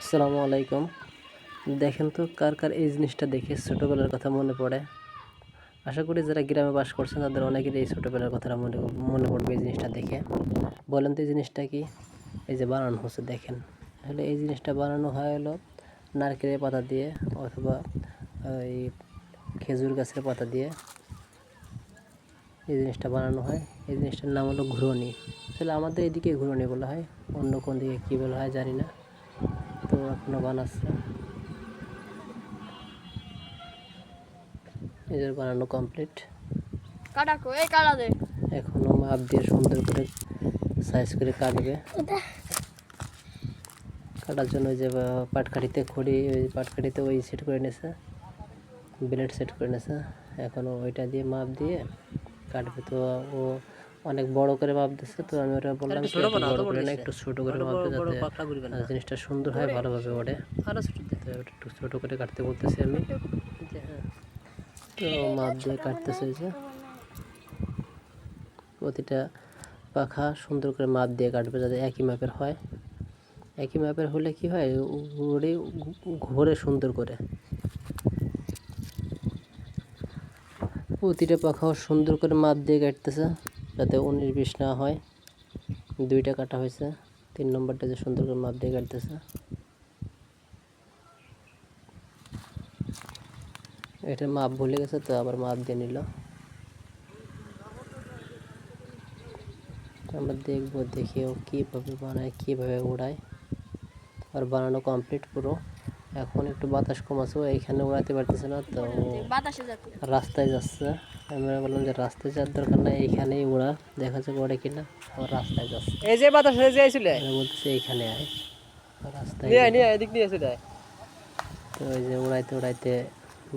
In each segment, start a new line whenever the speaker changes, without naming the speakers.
আসসালামু আলাইকুম। দেখেন তো কার কার এই জিনিসটা দেখে ছোটোবেলার কথা মনে পড়ে। আশা করি যারা গ্রামে বাস করছেন তাদের অনেকেরই এই ছোটোবেলার কথাটা মনে পড়বে এই জিনিসটা দেখে। বলেন তো এই জিনিসটা কি? এই যে বানানো হচ্ছে দেখেন, আসলে এই জিনিসটা বানানো হয় হলো নারকেলের পাতা দিয়ে অথবা ওই খেজুর গাছের পাতা দিয়ে এই জিনিসটা বানানো হয়। এই জিনিসটার নাম হলো ঘুরনি। আসলে আমাদের এদিকে ঘুরনি বলা হয়, অন্য কোন দিকে কী বলা হয় জানি না। তো এখনও বানাচ্ছে, এদের বানানো কমপ্লিট। এখনো মাপ দিয়ে সুন্দর করে সাইজ করে কাটবে। কাটার জন্য ওই যে পাটকাঠিতে খড়ি, ওই পাটকাঠিতে ওই সেট করে নিয়েছে, ব্লেড সেট করে নিয়েছে। এখনও ওইটা দিয়ে মাপ দিয়ে কাটবে। তো ও অনেক বড় করে মাপ দিচ্ছে, তো আমি ওটা বললাম বড় করে না, একটু ছোটো করে মাপ দিয়ে যাতে জিনিসটা সুন্দর হয়, ভালোভাবে ওঠে। তো একটু ছোটো করে কাটতে বলতেছি আমি। তো মাপ দিয়ে কাটতেছে যে প্রতিটা পাখা সুন্দর করে মাপ দিয়ে কাটবে যাতে একই মাপের হয়। একই মাপের হলে কি হয়, ঘুরে ঘুরে সুন্দর করে প্রতিটা পাখাও সুন্দর করে মাপ দিয়ে কাটতেছে যাতে 19-20 না হয়। 2টা কাটা হয়েছে, 3 নম্বরটা যে সুন্দর করে মাপ দিয়ে কাটতেছে। এটা মাপ ভুলে গেছে, তো আবার মাপ দিয়ে নিল। আমরা দেখবো, দেখেও কীভাবে বানায়, কীভাবে উড়ায়। আর বানানো কমপ্লিট পুরো। এখন একটু বাতাস কম আছে, এইখানে উড়াতে পারতেছে না, তো রাস্তায় যাচ্ছে। আমরা বললাম যে রাস্তায় যাওয়ার দরকার নাই, এইখানেই উড়া, দেখা যাবে ওড়ে কিনা। আবার রাস্তায় যাচ্ছে,
এই যে বাতাস হয়ে আইছিল
বলতেছে এইখানে আয়, রাস্তায়
নিয়ে এদিক দিয়ে এসে দেয়।
তো ওই যে উড়াইতে উড়াইতে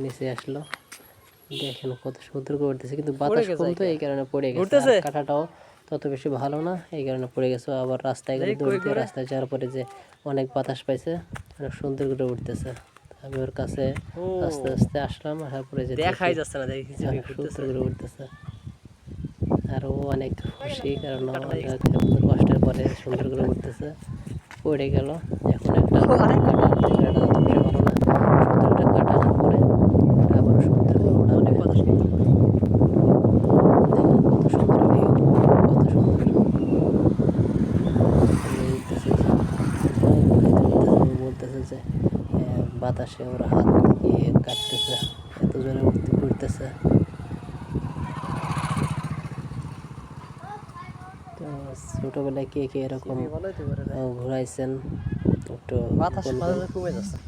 নিচে আসলো। দেখেন কত সুন্দর করে উঠতেছে, কিন্তু বাতাস কম তো এই কারণে পড়ে গেছে। আর কাঁটাটাও তত বেশি ভালো না, এই কারণে পড়ে গেছে। আবার রাস্তায় গেলে দৌড়তে, রাস্তায় যাওয়ার পরে যে অনেক বাতাস পাইছে, অনেক সুন্দর করে উঠতেছে। আমি ওর কাছে আস্তে আস্তে আসলাম, আসার পরে যে
দেখাই যাচ্ছে না, দেখি
সুন্দর করে উঠতেছে। আর ও অনেক খুশি, কারণ অনেক কষ্টের পরে সুন্দর করে উঠতেছে। পড়ে গেল, এখন একটা ভালো না, সুন্দর একটা কাটানোর পরে আবার সুন্দর করে ওটা অনেক কত সুন্দর, দেখেন কত সুন্দর ভিউ, কত সুন্দর বলতেছে যে বাতাসে ওরা হাত দিয়ে কাটতেছে, এত জোরে ঘুরতেছে। তো ছোটবেলায় কে কে এরকম ঘুরাইছেন একটু
বাতাস কমে যাচ্ছে।